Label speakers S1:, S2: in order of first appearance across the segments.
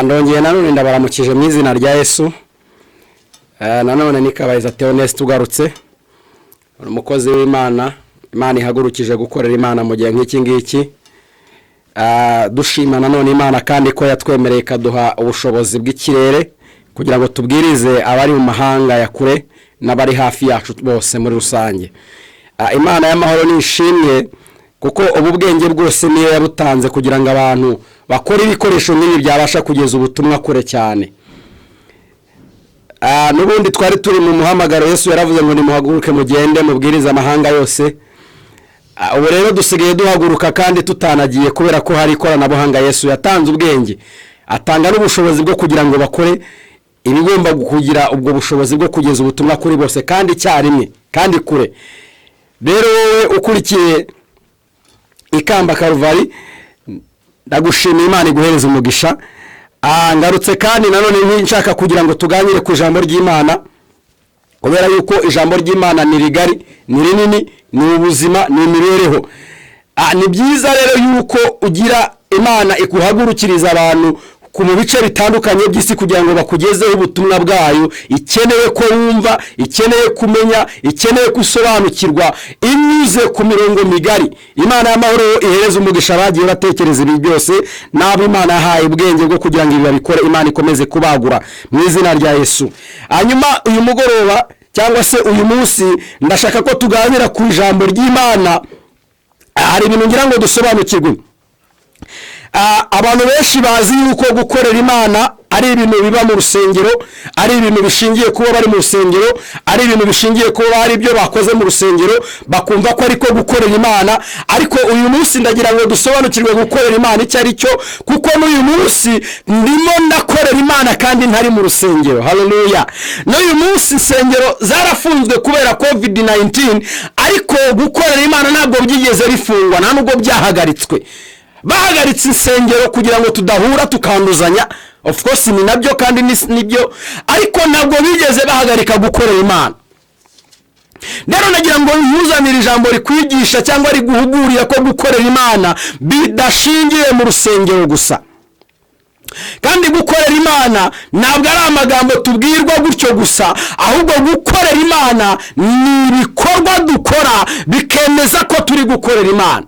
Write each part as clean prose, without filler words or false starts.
S1: Ndongeye nanone ndabaramukije mu izina rya Yesu. Nanone nikabayiza Theoneste ugarutse. Umukozi w'Imana, Imana ihagurukije gukorera Imana mu gihe nk'iki ngiki. Dushima nanone Imana kandi ko yatwemereye kaduha ubushobozi bw'ikirere kugira ngo tubwirize abari mu mahanga ya kure n'abari hafi yacu bose muri rusange. Imana y'amahoro nishimye kuko ubu bwenge bwose niyo yabutanze kugira ngo abantu bakora ibikoresho n'ibi byabasha kugeza ubutumwa kure cyane. Nubundi twari turi mu muhamagaro Yesu yaravuze ngo nimuhaguruke mugende mubwiriza amahanga yose. Ubu rero dusigaye duhaguruka kandi tutanagiye kubera ko hari ikoranabuhanga. Yesu yatanze ubwenge, atanga n'ubushobozi bwo kugira ngo bakore ibigomba kugira ubwo bushobozi bwo kugeza ubutumwa kuri bose kandi cyarimwe kandi kure. Rero wowe ukurikiye Ikamba Karuvari, ndagushimira Imana iguhereza umugisha. Ngarutse kandi nanone nshaka kugira ngo tuganire ku ijambo ry'Imana, kubera yuko ijambo ry'Imana ni rigari, ni rinini, ni ubuzima, ni imibereho. Ni byiza rero yuko ugira Imana ikuhagurukiriza abantu ku mu bice bitandukanye by'isi kugira ngo bakugezeho ubutumwa bwayo. Ikeneye ko wumva, ikeneye kumenya, ikeneye gusobanukirwa inyuze ku mirongo migari. Imana y'amahoro ihereza umugisha bagiye batekereza ibi byose, nabo Imana yahaye ubwenge bwo kugira ngo ibi babikore. Imana ikomeze kubagura mu izina rya Yesu. Hanyuma uyu mugoroba cyangwa se uyu munsi ndashaka ko tuganira ku ijambo ry'Imana. Hari ibintu ngira ngo dusobanukirwe. Abantu benshi bazi yuko gukorera Imana ari ibintu biba mu rusengero, ari ibintu bishingiye kuba bari mu rusengero, ari ibintu bishingiye kuba hari ibyo bakoze mu rusengero bakumva ko ariko gukorera Imana. Ariko uyu munsi ndagira ngo dusobanukirwe gukorera Imana icyo ari cyo, kuko n'uyu munsi ndimo ndakorera Imana kandi ntari mu rusengero. Haleluya. N'uyu munsi insengero zarafunzwe kubera COVID-19, ariko gukorera Imana ntabwo byigeze bifungwa, nta nubwo byahagaritswe. Bahagaritse insengero kugira ngo tudahura tukanduzanya. Of course ni nabyo kandi nibyo, ariko ntabwo bigeze bahagarika gukorera Imana. Rero nagira ngo nkuzanire ijambo rikwigisha cyangwa riguhugurira ko gukorera Imana bidashingiye mu rusengero gusa. Kandi gukorera Imana ntabwo ari amagambo tubwirwa gutyo gusa, ahubwo gukorera Imana ni ibikorwa dukora bikemeza ko turi gukorera Imana.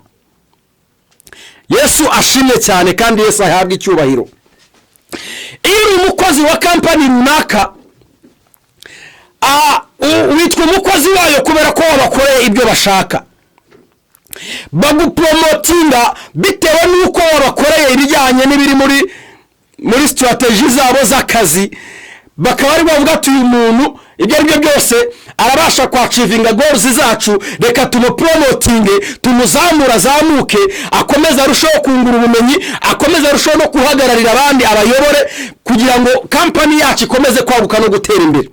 S1: Yesu ashimye cyane kandi Yesu ahabwa icyubahiro. Iyo umukozi wa kampani runaka, witwa umukozi wayo kubera ko wabakoreye ibyo bashaka. Bagupromotinga bitewe n'uko wabakoreye ibijyanye n'ibiri muri strategy zabo z'akazi. Bakaba ari bavuga ati uyu muntu ibyo ari byo byose arabasha kwachivinga goals zacu, reka tumupromotinge, tumuzamura zamuke, akomeza arushaho kungura ubumenyi, akomeza arushaho no kuhagararira abandi abayobore kugira ngo company yacu ikomeze kwaguka no gutera imbere.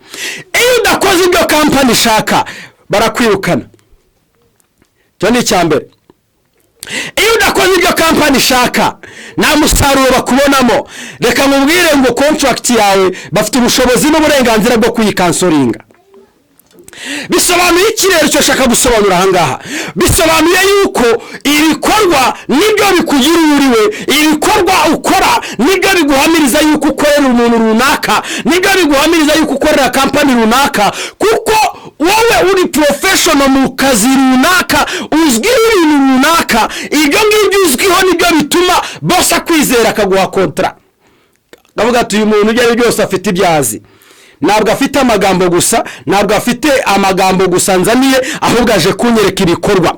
S1: Iyo udakoze ibyo company ishaka barakwirukana. Cyo ni cyambere. Iyo udakoze ibyo company ishaka nta musaruro bakubonamo. Reka mubwire ngo contract yawe bafite ubushobozi n'uburenganzira bwo kuyikansoringa. Bisobanuye ikirere cyo shaka gusobanura ahangaha. Bisobanuye yuko ibikorwa nibyo bikugira uriwe, ibikorwa ukora nibyo biguhamiriza yuko ukorera umuntu runaka, nibyo biguhamiriza yuko ukorera company runaka, kuko wowe uri professional mu kazi runaka, uzwi ibintu runaka. Ibyo ngibyo uzwiho nibyo bituma boss akwizera akaguha contract. Ndavuga ati uyu muntu ujya byose afite ibyazi. Ntabwo afite amagambo gusa, ntabwo afite amagambo gusa nzaniye, ahubwo aje kunyereka ibikorwa.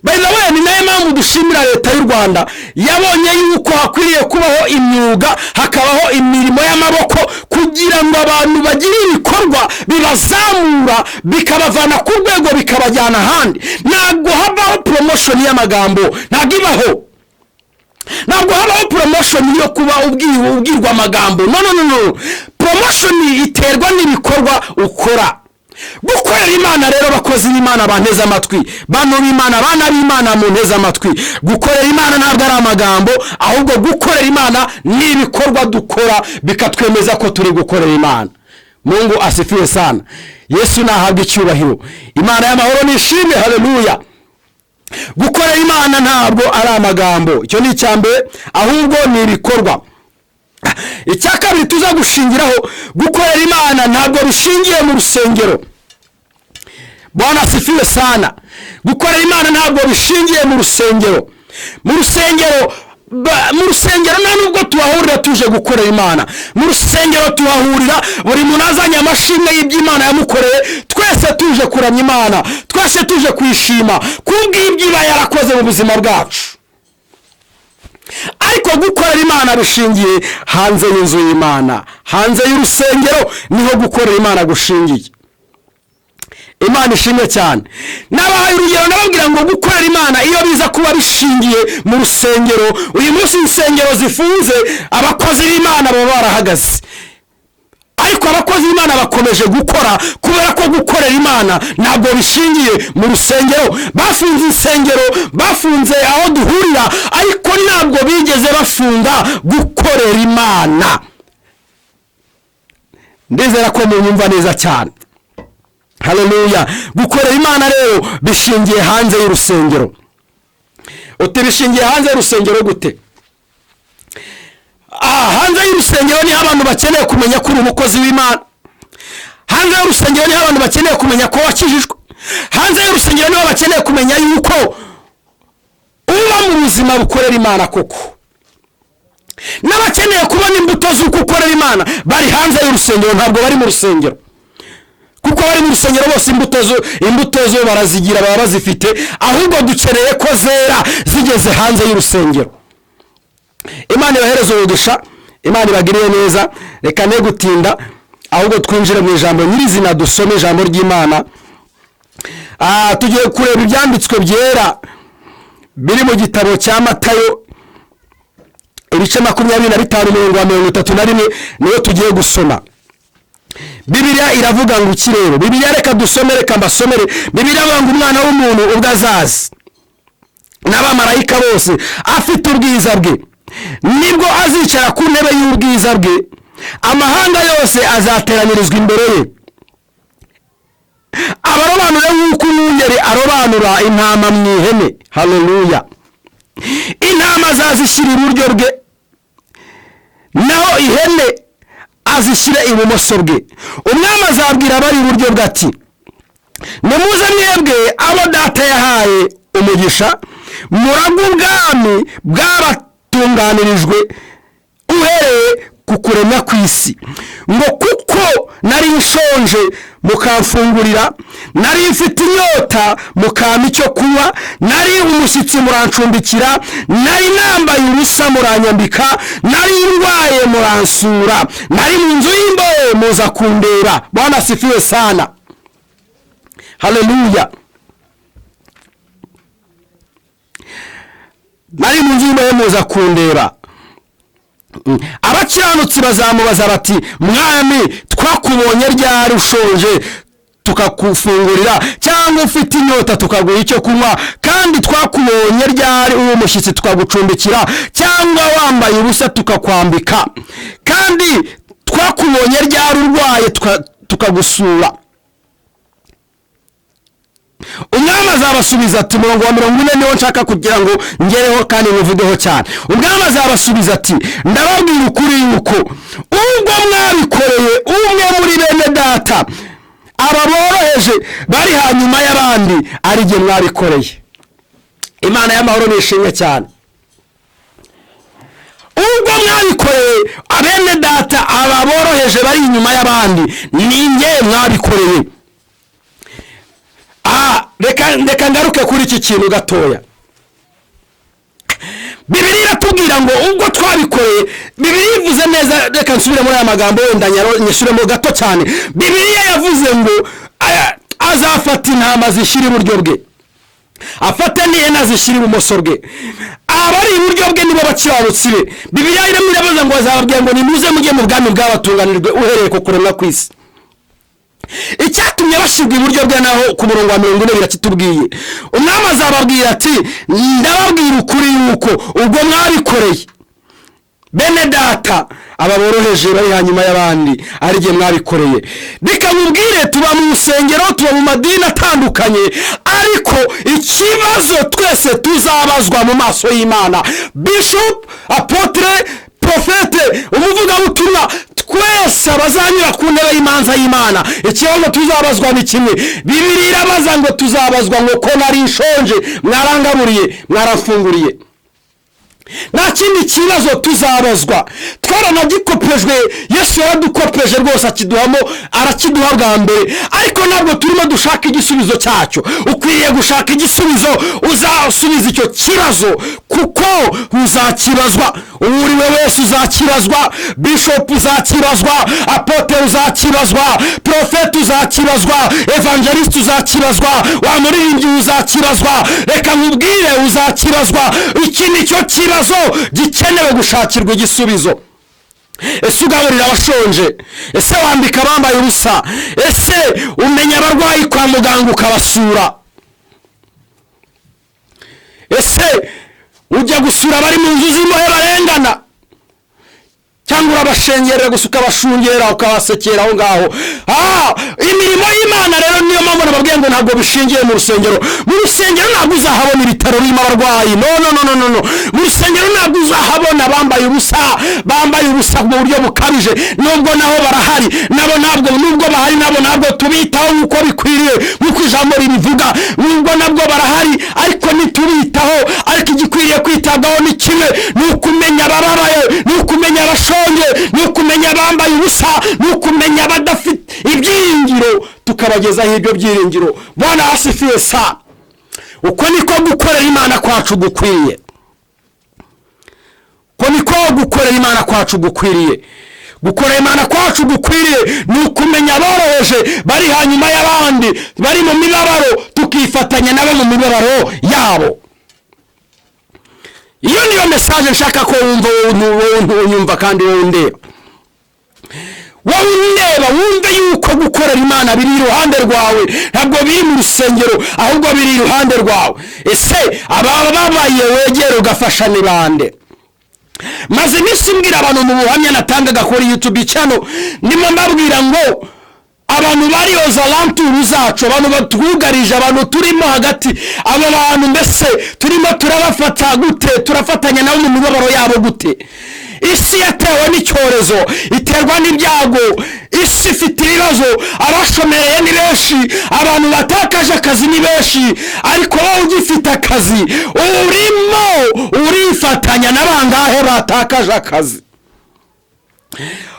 S1: By the way, ni nayo mpamvu dushimira leta y'u Rwanda yabonye yuko hakwiriye kubaho imyuga, hakabaho imirimo y'amaboko kugira ngo abantu bagire ibikorwa bibazamura bikabavana ku rwego bikabajyana ahandi. Ntabwo habaho promotion y'amagambo, ntabwo ibaho. Ntabwo habaho promotion yo kuba ubwirwa amagambo. No. Promotion iterwa n'ibikorwa ukora. gukorera imana rero, bakozi b'imana banteze amatwi, bano b'imana, abana b'imana munteze amatwi, gukorera imana ntabwo ari amagambo, ahubwo gukorera imana ni ibikorwa dukora bikatwemeza ko turi gukorera imana. Mungu asifiwe sana, Yesu nahabwa icyubahiro, Imana y'amahoro nishimwe, haleluya. Gukorera imana ntabwo ari amagambo, icyo ni icyambere, ahubwo ni ibikorwa. Icya kabiri tuza gushingiraho, gukorera imana ntabwo bishingiye mu rusengero. Bwana asifiwe sana. Gukorera imana ntabwo bishingiye mu rusengero. Mu rusengero nta nubwo tuhahurira tuje gukorera imana. Mu rusengero tuhahurira buri muntu azanye amashimwe y'iby'Imana yamukoreye, twese tuje kuramya Imana, twese tuje kwishima kubw'ibyo iba yarakoze mu buzima bwacu. Ariko gukorera imana bishingiye hanze y'inzu y'Imana, hanze y'urusengero niho gukorera imana gushingiye. Imana ishimwe cyane. Nabahaye urugero nababwira ngo gukorera imana iyo biza kuba bishingiye mu rusengero, uyu munsi insengero zifunze, abakozi b'Imana baba barahagaze. Ariko abakozi b'Imana bakomeje gukora kubera ko gukorera imana ntabwo bishingiye mu rusengero. Bafunze insengero, bafunze aho duhurira, ariko ntabwo bigeze bafunga gukorera imana. Ndizera ko munyumva neza cyane. Haleluya. Gukorera imana rero bishingiye hanze y'urusengero. Uti bishingiye hanze y'urusengero gute? Hanze y'urusengero ni abantu bakeneye kumenya ko uri umukozi w'Imana. Hanze y'urusengero ni abantu bakeneye kumenya ko wakijijwe. Hanze y'urusengero ni bakeneye kumenya yuko uba mu buzima bukorera imana koko. N'abakeneye kubona imbuto z'uko ukorera imana bari hanze y'urusengero, ntabwo bari mu rusengero. Kuko bari mu rusengero bose imbuto zo barazigira, baba bazifite, ahubwo dukeneye ko zera zigeze hanze y'urusengero. Imana ibahereze umugisha, Imana ibagiriye neza. Reka ne gutinda, ahubwo twinjire mu ijambo nyirizina, dusome ijambo ry'Imana. Tugiye kureba ibyanditswe byera biri mu gitabo cya Matayo ibice 25:31 niyo tugiye gusoma. Bibiliya iravuga ngo iki rero? Bibiliya reka dusome, reka mbasomere. Bibiliya ivuga ngo umwana w'umuntu ubwo azaza n'abamarayika bose afite ubwiza bwe, nibwo azicara ku ntebe y'ubwiza bwe, amahanga yose azateranirizwa imbere ye. Abarobanure nk'uko umwungeri arobanura intama mu ihene. Haleluya. Intama azazishyira iburyo bwe, naho ihene azishyire ibumoso bwe. Umwami azabwira abari iburyo bwe ati, nimuze mwebwe abo data yahaye umugisha, muragwe ubwami bwabatunganirijwe uhereye ku kuremwa kw'isi. Ngo kuko nari nshonje mukamfungurira, nari mfite inyota mukampa icyo kunywa, nari umushyitsi murancumbikira, nari nambaye ubusa muranyambika, nari ndwaye muransura, nari mu nzu y'imbohe muza kundeba. Bwana asifiwe sana. Haleluya. Nari mu nzu y'imbohe muza kundeba. Abakiranutsi bazamubaza bati, mwami twakubonye ryari ushonje tukakufungurira, cyangwa ufite inyota tukaguha icyo kunywa? Kandi twakubonye ryari uri umushyitsi tukagucumbikira, cyangwa wambaye ubusa tukakwambika? Kandi twakubonye ryari urwaye tukagusura? Umwami azabasubiza ati, murongo wa 40 niwo nshaka kugira ngo ngereho kandi muvugeho cyane. Umwami azabasubiza ati, ndababwira ukuri yuko ubwo mwabikoreye umwe muri bene data aba boroheje bari hanyuma y'abandi, ari jye mwabikoreye. Imana y'amahoro nishimye cyane. Ubwo mwabikoreye abene data aba boroheje bari inyuma y'abandi, ni jye mwabikoreye. Reka ngaruke kuri iki kintu gatoya. Bibiliya iratubwira ngo ubwo twabikoreye, Bibiliya ivuze neza. Reka nsubire muri aya magambo wenda nyishyuremo gato cyane. Bibiliya yavuze ngo azafata intama zishyira iburyo bwe, afate n'ihene zishyira ibumoso bwe. Abari iburyo bwe nibo bakiranutsi be. Bibiliya iravuze ngo azababwira ngo nimuze mujye mu bwami bw'abatunganirijwe uhereye ku kuremwa kw'isi. icyatumye bashyirwa iburyo bwe naho ku murongo wa 40 birakitubwiye. Umwami azababwira ati ndababwira ukuri yuko ubwo mwabikoreye bene data aba boroheje bari hanyuma y'abandi ari gihe mwabikoreye. Bikamubwire tuba mu rusengero, tuba mu madini atandukanye, ariko ikibazo twese tuzabazwa mu maso y'Imana. Bishop, apotre, profete, umuvugabutumwa, twese abazanyura ku ntebe y'imanza y'Imana, ikibazo tuzabazwa ni kimwe. Bibiliya irabaza ngo tuzabazwa ngo ko nari nshonje mwarangaburiye, mwarafunguriye. Nta kindi kibazo tuzabazwa. Twaranagikopejwe, Yesu yaradukopeje rwose akiduhamo, arakiduha bwa mbere, ariko ntabwo turimo dushaka igisubizo cyacyo. Ukwiriye gushaka igisubizo, uzasubiza icyo kibazo kuko uzakibazwa. Uriwe wese uzakibazwa, bishop uzakibazwa, apotre uzakibazwa, profete uzakibazwa, evangelist uzakibazwa, wa muririmbyi uzakibazwa. Reka nkubwire uzakibazwa. Iki ni cyo kibazo gikenewe gushakirwa igisubizo. Ese ugaburira abashonje? Ese wambika abambaye ubusa? Ese umenya abarwayi kwa muganga ukabasura? Ese ujya gusura abari mu nzu z'imbohe barengana? Cyangwa urabashengerera gusa ukabashungera ukabasekera aho ngaho? Imirimo y'Imana rero niyo mpamvu nababwiye ngo ntabwo bishingiye mu rusengero. Mu rusengero ntabwo uzahabona ibitaro birimo abarwayi, no. Mu rusengero ntabwo uzahabona bambaye ubusa mu buryo bukabije, nubwo naho barahari. Nabo ntabwo nubwo bahari nabo ntabwo tubitaho nk'uko bikwiriye, nk'uko ijambo ribivuga. Nubwo nabwo barahari ariko ntitubitaho. Ariko igikwiriye kwitabwaho ni kimwe, ni ukumenya abababaye, ni ukumenya abashonje, ni ukumenya abambaye ubusa, ni ukumenya abadafite ibyiringiro, tukabagezaho ibyo byiringiro. Bwana asifiwe sa. Uko niko gukorera Imana kwacu gukwiriye. Uko niko gukorera Imana kwacu gukwiriye. Gukorera Imana kwacu gukwiriye ni ukumenya aboroheje bari hanyuma y'abandi, bari mu mibabaro, tukifatanya nabo mu mibabaro yabo. Iyo niyo message nshaka ko wumva kandi wundeba. Wumve yuko gukorera Imana biri iruhande rwawe, ntabwo biri mu rusengero, ahubwo biri iruhande rwawe. Ese abababaye wegera ugafasha ni bande? Maze iminsi mbwira abantu mu buhamya natangaga kuri YouTube channel, ndimo mbabwira ngo abantu bari ozalantu zacu, abantu batwugarije, abantu turimo hagati, abo bantu mbese turimo turabafata gute? Turafatanya nabo mu mibabaro yabo gute? Isi yatewe n'icyorezo, iterwa n'ibyago, isi ifite ibibazo, abashomereye ni benshi, abantu batakaje akazi ni benshi, ariko wowe ugifite akazi urimo urifatanya n'abangahe batakaje akazi?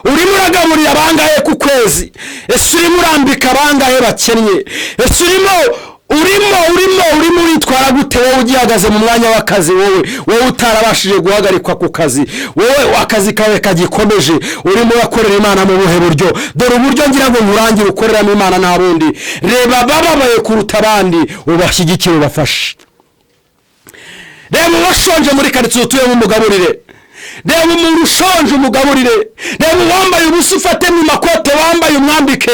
S1: Urimo uragaburira abangahe ku kwezi? Ese urimo urambika abangahe bakennye? Ese urimo uritwara gute wowe ugihagaze mu mwanya w'akazi, wowe utarabashije guhagarikwa ku kazi, wowe akazi kawe kagikomeje? Urimo urakorera Imana mu buhe buryo? Dore uburyo ngira ngo nkurangire ukoreramo Imana nta bundi. Reba bababaye kuruta abandi, ubashyigikire, ubafashe. Reba ubashonje muri karitsiye utuyemo umugaburire. Reba umuntu ushonje umugaburire. Reba uwambaye ubusa ufate mu makote wambaye umwambike,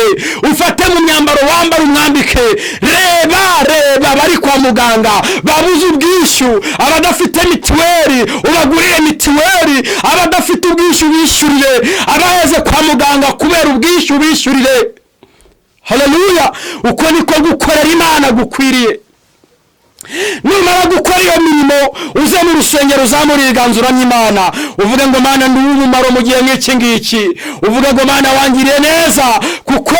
S1: ufate mu myambaro wambaye umwambike. Reba bari kwa muganga babuze ubwishyu, abadafite mitiweli ubagurire mitiweli, abadafite ubwishyu bishyurire, abaheze kwa muganga kubera ubwishyu bishyurire. Haleluya. Uko niko gukorera Imana gukwiriye. Numara gukora iyo mirimo uze mu rusengero uzamurira iganzura n'Imana, uvuge ngo Mana ndi umumaro mu gihe nk'iki ngiki, uvuge ngo Mana wangiriye neza kuko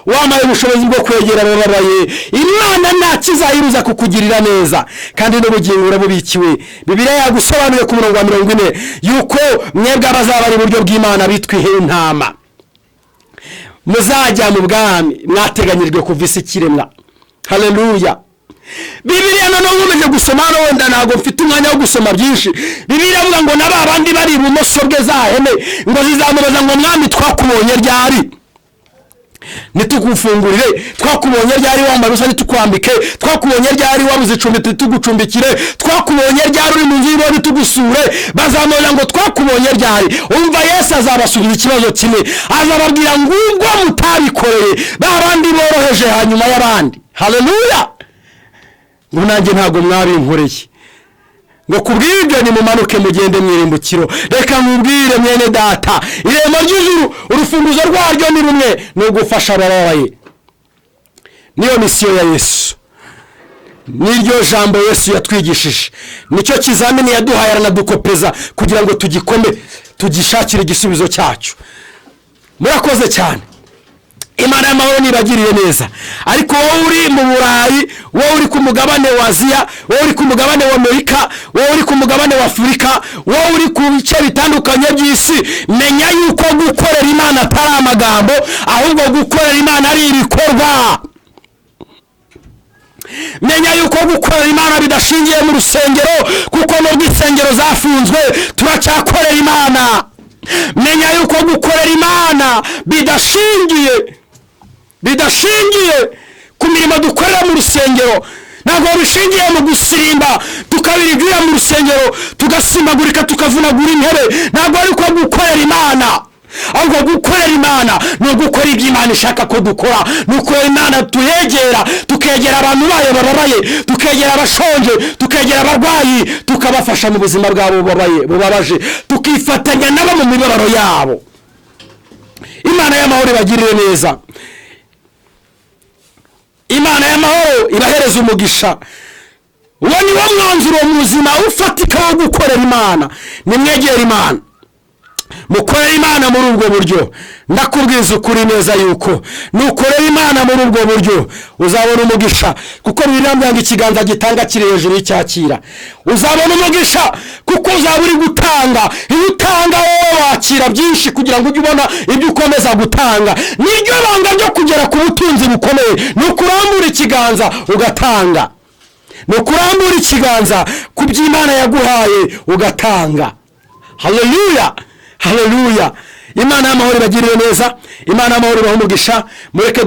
S1: wamaye ubushobozi bwo kwegera abababaye. Imana nta kizayiruza kukugirira neza kandi n'ubugingo urabubikiwe. Bibiliya yagusobanuye ku murongo wa 40 yuko mwebwe abazabari iburyo bw'Imana bitwihe intama muzajya mu bwami mwateganyijwe kuva isi kiremwa. Haleluya. Bibiliya none nkomeje gusoma, wenda ntago mfite umwanya wo gusoma byinshi. Bibiliya avuga ngo naba abandi bari ibumoso bwe zahene ngo zizamubaza ngo mwami twakubonye ryari? ntitugufungurire, twakubonye ryari wambaye ubusa ntitukwambike, twakubonye ryari wabuze icumbi ntitugucumbikire, twakubonye ryari uri mu nzu y'imbohe ntitugusure. bazamubwira ngo twakubonye ryari. umva Yesu azabasubira ikibazo kimwe, azababwira ngo ubwo mutabikoreye ba bandi boroheje hanyuma y'abandi. haleluya. ngo nanjye ntabwo mwabinkoreye, ngo kubw'ibyo nimumanuke mugende mwirimbukiro. reka nkubwire mwene data, irembo ry'ijuru urufunguzo rwaryo ni rumwe, ni ugufasha abababaye. niyo misiyo ya Yesu, niryo jambo Yesu yatwigishije, nicyo kizamini yaduhaye aranadukopeza kugira ngo tugikome, tugishakire igisubizo cyacu. murakoze cyane. Imana y'amahoro nibagiriye neza. ariko wowe uri mu Burayi, wowe uri ku mugabane wa Aziya, wowe uri ku mugabane wa Amerika, wowe uri ku mugabane wa Afurika, wowe uri ku bice bitandukanye by'isi, menya yuko gukorera Imana atari amagambo, ahubwo gukorera Imana ari ibikorwa. menya yuko gukorera Imana bidashingiye mu rusengero, kuko nubwo insengero zafunzwe turacyakorera Imana. menya yuko gukorera Imana bidashingiye ku mirimo dukorera mu rusengero. ntabwo bishingiye mu gusirimba tukabirigira mu rusengero, tugasimbagurika tukavunagura intebe. ntabwo ari ko gukorera Imana, ahubwo gukorera Imana ni ugukora ibyo Imana ishaka ko dukora. ni ukorera Imana tuyegera, tukegera abantu bayo bababaye, tukegera abashonje, tukegera abarwayi, tukabafasha mu buzima bwabo bubabaje, tukifatanya nabo mu mibabaro yabo. Imana y'amahoro ibagirire neza. Imana y'amahoro ibahereza umugisha. uwo ni wo mwanzuro mu buzima ufatika wo gukorera Imana. nimwegera Imana, mukorera Imana muri ubwo buryo. ndakubwiza ukuri neza yuko nukorera Imana muri ubwo buryo uzabona umugisha, kuko birambye ikiganza gitanga kiri hejuru y'icyakira. uzabona umugisha kuko uzaba uri gutanga. iyo utanga wowe wakira byinshi kugira ngo ujye ubona ibyo ukomeza gutanga. niryo banga ryo kugera ku butunzi bukomeye, ni ukurambura ikiganza ugatanga. ni ukurambura ikiganza ku by'Imana yaguhaye ugatanga. haleluya, haleluya. Imana y'amahoro ibagirire neza. Imana y'amahoro ibahe umugisha. mureke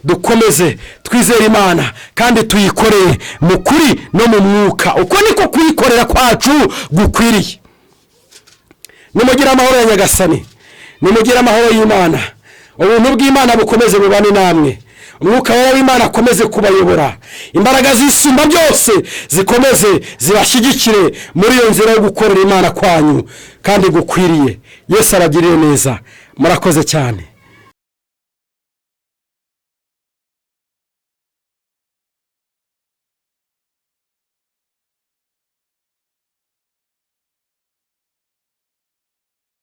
S1: dukomeze twizere Imana kandi tuyikoreye mu kuri no mu mwuka. uko niko kuyikorera kwacu gukwiriye. nimugire amahoro ya Nyagasani, nimugire amahoro y'Imana. ubuntu bw'Imana bukomeze bubane namwe. umwuka w'Imana akomeze kubayobora. imbaraga z'isumba byose zikomeze zibashyigikire muri iyo nzira yo gukorera Imana kwanyu kandi gukwiriye. Yesu abagirire neza. murakoze cyane.